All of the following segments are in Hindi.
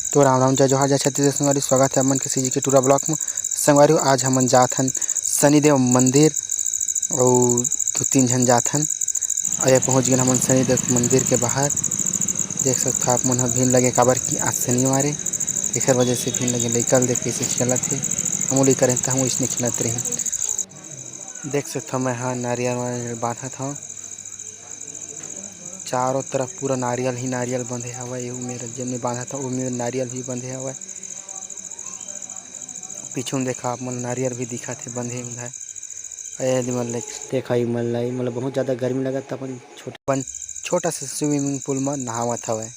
तो राम राम जय जोहार जय छत्तीसगढ़ संगवारी स्वागत है अपन किसी जी के टूरा ब्लॉक में। संगवारी आज हमन जात हन शनिदेव मंदिर और 2-3 झन जात हन। अये पहुँच गए हमन शनिदेव मंदिर के बाहर। देख सकते आप मन भीड़ लगे काबर की आज शनिवार है, एकर वजह से भीड़ लगे। लइका देख कैसे खेलत है, हम लइका रहता हम इसने खेलत रही। देख सकते मैं हाँ नारियल बांधत हूँ, चारों तरफ पूरा नारियल ही नारियल बंधे हवा। ये मेरा जब बांधा था वो मेरे नारियल भी बंधे हवा। पीछे देखा आप मन नारियल भी दिखा थे बंधे उधर। मतलब देखा मतलब बहुत ज़्यादा गर्मी लगा था। अपन छोटा सा स्विमिंग पूल में नहावत हवा।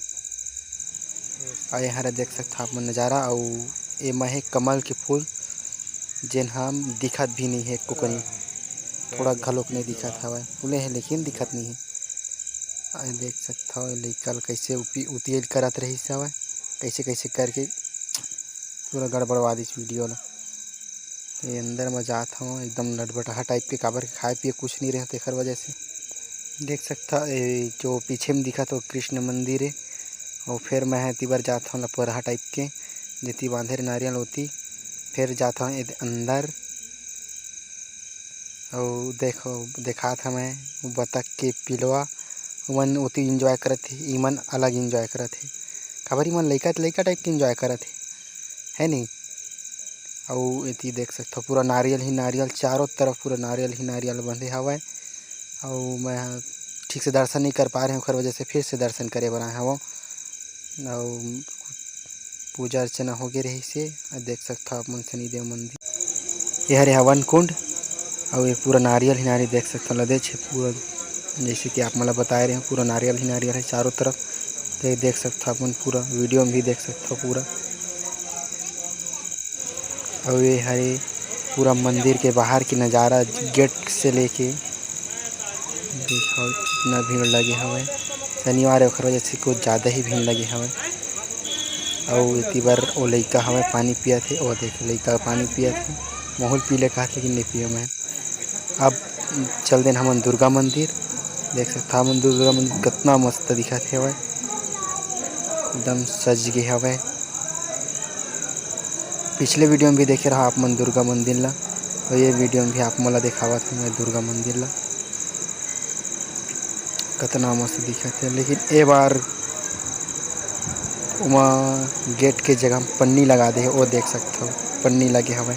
और यहाँ देख सकते आप मन नज़ारा। और ये महे कमल के फूल जेन हम दिखत भी नहीं है, कोकनी थोड़ा घलोक नहीं दिखत हवा। फूले है लेकिन दिखत नहीं है। देख सकता हो लइका कैसे उतियल करत रही हवे, कैसे कैसे करके पूरा गड़बड़वा दी वीडियो ला। तो अंदर में जात हूँ एकदम लटबटाहा टाइप के, काबर के खाए पिए कुछ नहीं रहते एकर वजह से। देख सकता जो पीछे में दिखा तो कृष्ण मंदिर है। और फिर मैं तिबर जाता हूँ लपरहा टाइप के जेती बांधे नारियल होती। फिर जाता हूँ अंदर और देखा था मैं बतख के पिलवा मन उती इंजॉय करत थे। ईमन अलग इंजॉय करत थे, काबर मन लइका टाइप के इंजॉय करत है नहीं। और इति देख सकते पूरा नारियल ही नारियल, चारों तरफ पूरा नारियल ही नारियल बंधे हवा। और मैं ठीक से दर्शन नहीं कर पा रहे हूँ, खर वजह से फिर से दर्शन करे बनाए हवा। और पूजा अर्चना हो गए रही से। देख सकते आप मन शनिदेव मंदिर, ये हरे हवन कुंड। और ये पूरा नारियल ही नारियल देख सकते लदे छे पूरा, जैसे कि आप मतलब बता रहे हैं पूरा नारियल ही नारियल है चारों तरफ। तो ये देख सकते अपन पूरा वीडियो में भी देख सकते हो पूरा। और ये है पूरा मंदिर के बाहर की नज़ारा, गेट से लेके देखो कितना भीड़ लगे हवे। शनिवार ओखर वजह से कुछ ज़्यादा ही भीड़ लगे हवे। और इतनी बार वो लइका हवे पानी पिया थे, और देख लइका पानी पिया थे, माहौल पीले कहा लेकिन नहीं पिया मैं। अब चल दें हमन दुर्गा मंदिर। देख सकते हमन दुर्गा मंदिर कितना मस्त दिखा थे हवे, एकदम सज गए हवे। पिछले वीडियो में भी देखे रहा आप मन दुर्गा मंदिर ला, तो ये वीडियो में भी आप मला दिखावा था मैं दुर्गा मंदिर ला कितना मस्त दिखा थे। लेकिन ए बार उमा गेट के जगह पन्नी लगा दे, वो देख सकते हो पन्नी लगे हवे।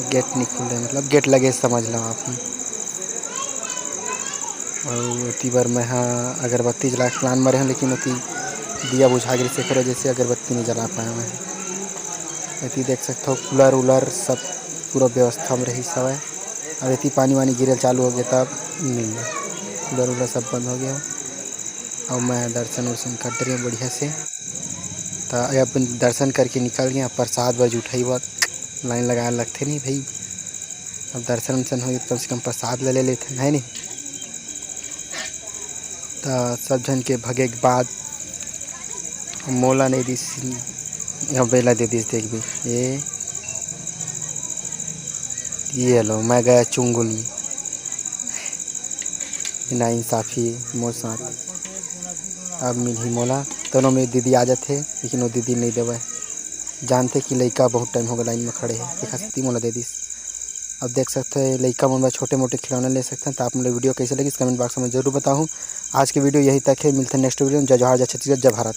गेट नहीं खुले, मतलब गेट लगे समझ लो आप। और उती बार मैं हाँ अगरबत्ती जला के प्लान मरे हैं, लेकिन उती दिया बुझा गई से कर वजह से अगरबत्ती नहीं जला पाया मैं। इति देख सकते हो कूलर उलर सब पूरा व्यवस्था में रही सवय। और इति पानी वानी गिरल चालू हो गया तब नहीं, कूलर उलर सब बंद हो गया। और मैं दर्शन वर्शन कर रही हूँ बढ़िया से। तो अपन दर्शन करके निकल गए। प्रसाद बज उठाई बात लाइन लगाए लगते नहीं भाई। अब दर्शन वर्शन हो कम से कम प्रसाद ले लेते है नहीं। तो सब जन के भगे के बाद मोला नहीं दिस यहाँ बेला दे दिस। देख भी ये लो मैं गया चुंगुल में, नाइंसाफ़ी मोर साथ। अब मिली मोला दोनों में दीदी आ जाते, लेकिन वो दीदी नहीं देवे, जानते कि लइका बहुत टाइम हो गया लाइन में खड़े है, देखा सकती मोला दे दिस। अब देख सकते हैं लइका मन छोटे मोटे खिलौने ले सकते हैं। तो आप मुझे वीडियो कैसे लगी इस कमेंट बॉक्स में जरूर बताऊँ। आज की वीडियो यही तक है, मिलते हैं नेक्स्ट वीडियो में। जय जोहार जय छत्तीसगढ़ जय भारत।